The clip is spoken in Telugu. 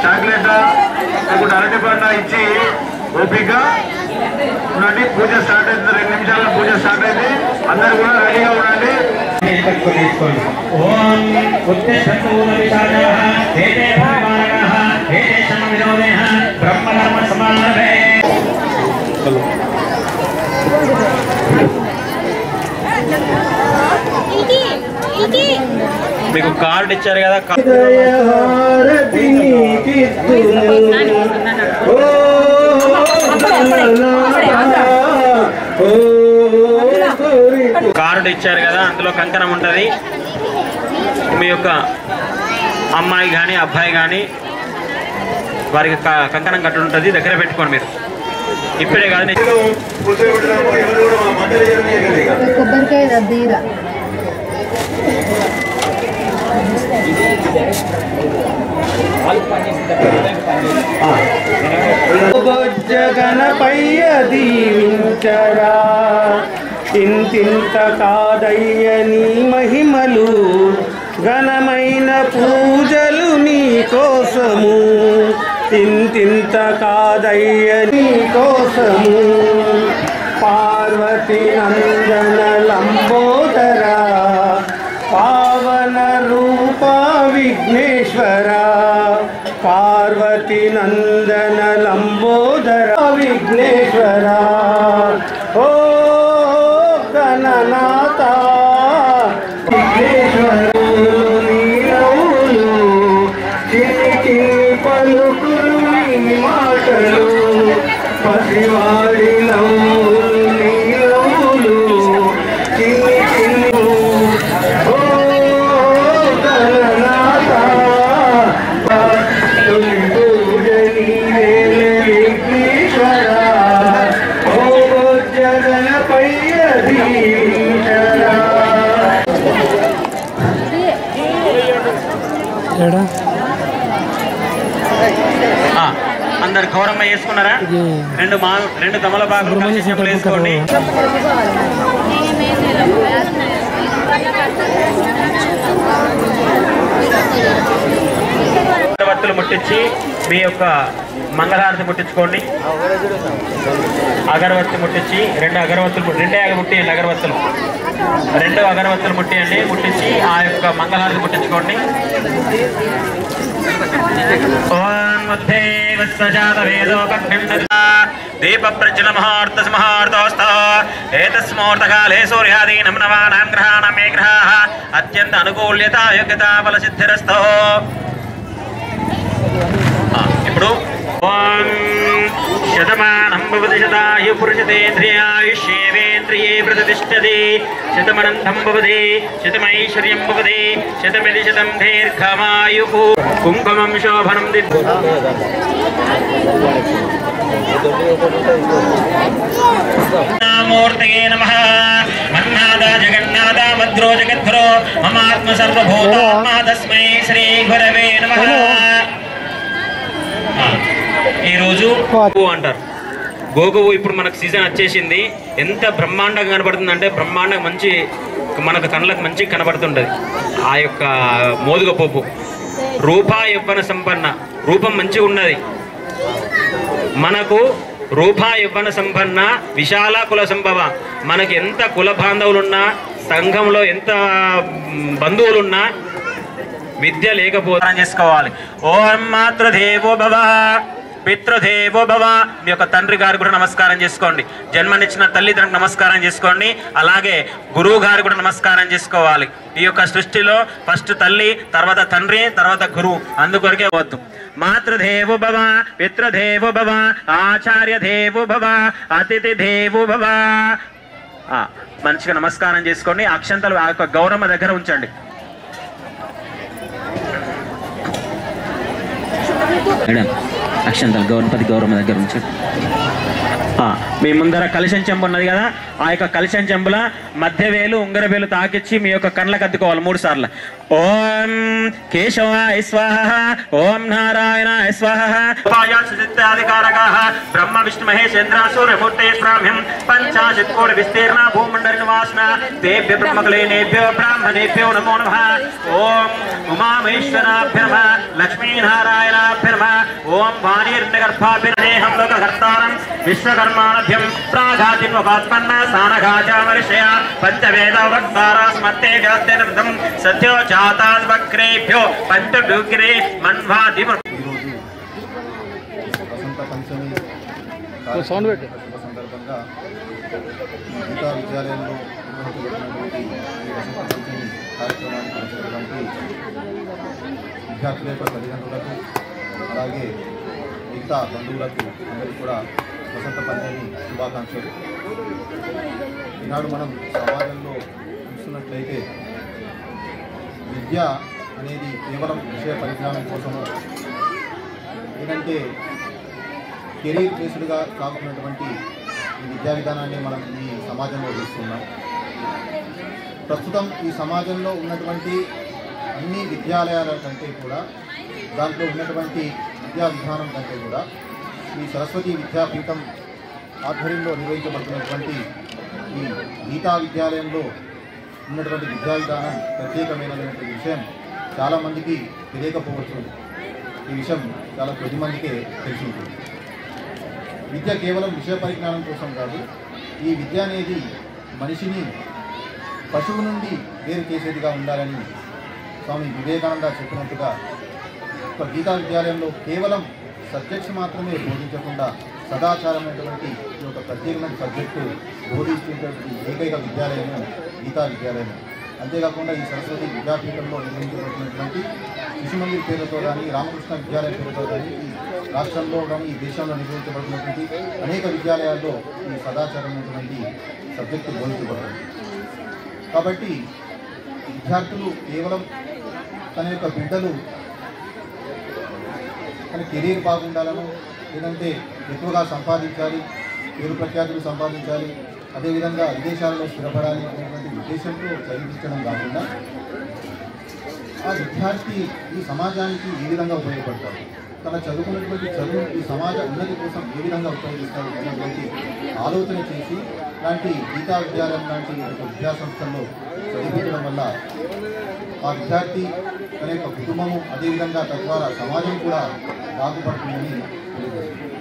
చాక్లెట్ లేకుంటే అరటి పండ ఇచ్చి ఓపిక ఉండండి. పూజ స్టార్ట్ అవుతుంది. 2 నిమిషాల్లో పూజ స్టార్ట్ అయింది. అందరు కూడా రెడీగా ఉండండి. ఓం మీకు కార్డు ఇచ్చారు కదా. కార్డు ఇచ్చారు కదా, అందులో కంకణం ఉంటుంది. మీ యొక్క అమ్మాయి కానీ అబ్బాయి కానీ వారికి కంకణం కట్టు ఉంటుంది. దగ్గర పెట్టుకోండి. మీరు ఇప్పుడే కాదు గణపయ్య దీవించరా, ఇంతింత కాదయ్య నీ మహిమలు, ఘనమైన పూజలు నీ కోసము, ఇంతింత కాదయ్య నీ కోసము. పార్వతి నందన లంబోదరా, పావన రూప విఘ్నేశ్వర, పార్వతి నందన లంబోదర విఘ్నేశ్వర. ఓ గణనాథ విఘ్నేశ్వరులు నీలవులు, చిన్ని పలుకులు నీ మాటలు, పసివాడి నవ్వులు నీలవులు, చిన్ని చిన్ని అందరు గౌరమ్మ వేసుకున్నారా? 2 తమలపాకులు వేసుకోండి. అగరవత్తులు ముట్టించి మీ యొక్క మంగళహారతి ముట్టించుకోండి. అగరవత్తి ముట్టించి 2 అగరవత్తులు ముట్టియండి. అగరవత్తులు 2 అగరవత్తులు ముట్టియండి. ముట్టించి ఆ యొక్క మంగళహారతి ముట్టించుకోండి. దీప ప్రజ్వల ముహూర్త ముహూర్తోస్త ఏతస్ముహూర్తకాలే సూర్యాదీనం నవానాం గ్రహాణం మే గ్రహాః అత్యంత అనుకూల్యత యోగ్యతా ఫల సిద్ధిరస్తో. ఇప్పుడు శతమానం భవతి శతాయు పురుషతేంద్రియాయుష్యేవేంద్రియే ప్రతిష్టతి, శతమనంతం భవతి శతమైశ్వర్యం భవతి శతమితి శతం దీర్ఘమాయుః. కుంకుమం శోభనం మూర్తయే నమః. మన్నాద జగన్నాథ భద్రో జగద్గురో మమాత్మ సర్వభూతాత్మా తస్మై శ్రీ గురవే నమః. ఈరోజు అంటారు గోగువు. ఇప్పుడు మనకు సీజన్ వచ్చేసింది. ఎంత బ్రహ్మాండంగా కనబడుతుంది అంటే బ్రహ్మాండంగా మంచి మనకు కళ్ళకు మంచి కనబడుతుంటుంది. ఆ యొక్క మోదుగ పోపు రూపా యవ్వన సంపన్న, రూపం మంచిగా ఉన్నది. మనకు రూపా యవ్వన సంపన్న విశాల కుల సంభవ. మనకి ఎంత కుల బాంధవులున్నా, సంఘంలో ఎంత బంధువులున్నా విద్య లేకపోతే చేసుకోవాలి. ఓం మాతృదేవో భవ పితృదేవో భవ. మీ యొక్క తండ్రి గారు కూడా నమస్కారం చేసుకోండి. జన్మనిచ్చిన తల్లిదండ్రులకు నమస్కారం చేసుకోండి. అలాగే గురువు గారు కూడా నమస్కారం చేసుకోవాలి. ఈ యొక్క సృష్టిలో ఫస్ట్ తల్లి, తర్వాత తండ్రి, తర్వాత గురువు. అందుకొరకే వద్దు. మాతృదేవో భవ పితృదేవో భవ ఆచార్య దేవో భవ అతిథి దేవో భవ. మంచిగా నమస్కారం చేసుకోండి. అక్షంతలు ఆ యొక్క గౌరమ్మ దగ్గర ఉంచండి. మేడం అక్షంతలు గణపతి గౌరమ్మ దగ్గర నుంచి మీ ముందర కలశం చెంబు ఉన్నది కదా, ఆ యొక్క కలశం చెంబుల మధ్య వేలు ఉంగర వేలు తాకిచ్చి మీ యొక్క కళ్ళకు అద్దుకోవాలి 3 సార్లు. ఓం కేశవాయ స్వాహ, ఓం నారాయణాయ స్వాహ. బ్రహ్మ విష్ణు మహేశ్వేంద్ర సూర్యమూర్తే శ్రామ్యం పంచాశత్ కోటి విస్తీర్ణ భూమండలి నివాసన తేభ్య బ్రహ్మకులేనేభ్యో బ్రాహ్మణేభ్యో నమో నమః. ఓం ఉమామేశ్వరాభ్య నమః, లక్ష్మీనారాయణాభ్య నమః. ఓం వాణీర్నగర్భాభిర్దేహం లోకకర్తారం విశ్వకర్మాణభ్యం ప్రాఘాతిన్వపాత్పన్న సానఘాచామర్షయ పంచవేద వక్తారా స్మర్తే గాద్యనర్థం సత్యో జాతాన్ వక్రేభ్యో పంచభ్యుగ్రే మన్వాది. వసంత పంచమి సందర్భంగా గీతా విద్యాలయంలో నిర్వహించబడినటువంటి ఈ వసంత పంచమి కార్యక్రమానికి వచ్చినటువంటి విద్యార్థుల యొక్క తల్లిదండ్రులకు అలాగే మిగతా బంధువులకు అందరికీ కూడా వసంత పంచమి శుభాకాంక్షలు. ఈనాడు మనం సమాజంలో చూస్తున్నట్లయితే విద్య అనేది కేవలం విషయ పరిజ్ఞానం కోసము, ఏంటంటే కెరీర్ బేస్డ్గా సాగుతున్నటువంటి ఈ విద్యా విధానాన్ని మనం ఈ సమాజంలో చూస్తున్నాం. ప్రస్తుతం ఈ సమాజంలో ఉన్నటువంటి అన్ని విద్యాలయాల కంటే కూడా, దాంట్లో ఉన్నటువంటి విద్యా విధానం కంటే కూడా ఈ సరస్వతి విద్యాపీఠం ఆధ్వర్యంలో నిర్వహించబడుతున్నటువంటి ఈ గీతా విద్యాలయంలో ఉన్నటువంటి విద్యా విధానం ప్రత్యేకమైనటువంటి విషయం చాలామందికి తెలియకపోవచ్చు. ఈ విషయం చాలా కొద్ది మందికే తెలిసి ఉంటుంది. విద్య కేవలం విషయ పరిజ్ఞానం కోసం కాదు, ఈ విద్య అనేది మనిషిని పశువు నుండి వేరు చేసేదిగా ఉండాలని స్వామి వివేకానంద చెప్పినట్టుగా ఒక గీతా విద్యాలయంలో కేవలం సబ్జెక్ట్స్ మాత్రమే బోధించకుండా సదాచారమైనటువంటి ఈ యొక్క ప్రత్యేకమైన సబ్జెక్టు బోధించేటువంటి ఏకైక విద్యాలయము గీతా విద్యాలయం. అంతేకాకుండా ఈ సరస్వతి విద్యాపీఠంలో నిర్వహించబడుతున్నటువంటి శిశుమందిర్ పేరుతో కానీ, రామకృష్ణ విద్యాలయం పేరుతో కానీ ఈ రాష్ట్రంలో కానీ ఈ దేశంలో నిర్వహించబడుతున్నటువంటి అనేక విద్యాలయాల్లో ఈ సదాచారమైనటువంటి సబ్జెక్టు బోధించబడుతుంది. కాబట్టి విద్యార్థులు కేవలం తన యొక్క బిడ్డలు తన కెరీర్ బాగుండాలను, లేదంటే ఎక్కువగా సంపాదించాలి, పేరు ప్రఖ్యాతులు సంపాదించాలి, అదేవిధంగా విదేశాలలో స్థిరపడాలి అనేటువంటి ఉద్దేశంతో చదివించడం కాకుండా ఆ విద్యార్థి ఈ సమాజానికి ఏ విధంగా ఉపయోగపడతాడు, తన చదువుకున్నటువంటి చదువు ఈ సమాజ ఉన్నతి కోసం ఏ విధంగా ఉపయోగిస్తాడు అనేటువంటి ఆలోచన చేసి లాంటి గీతా విద్యాలయం లాంటి విద్యా సంస్థల్లో చదివించడం వల్ల ఆ విద్యార్థి తన యొక్క కుటుంబము, అదేవిధంగా తద్వారా సమాజం కూడా బాగుపడుతుందని తెలియజేస్తుంది.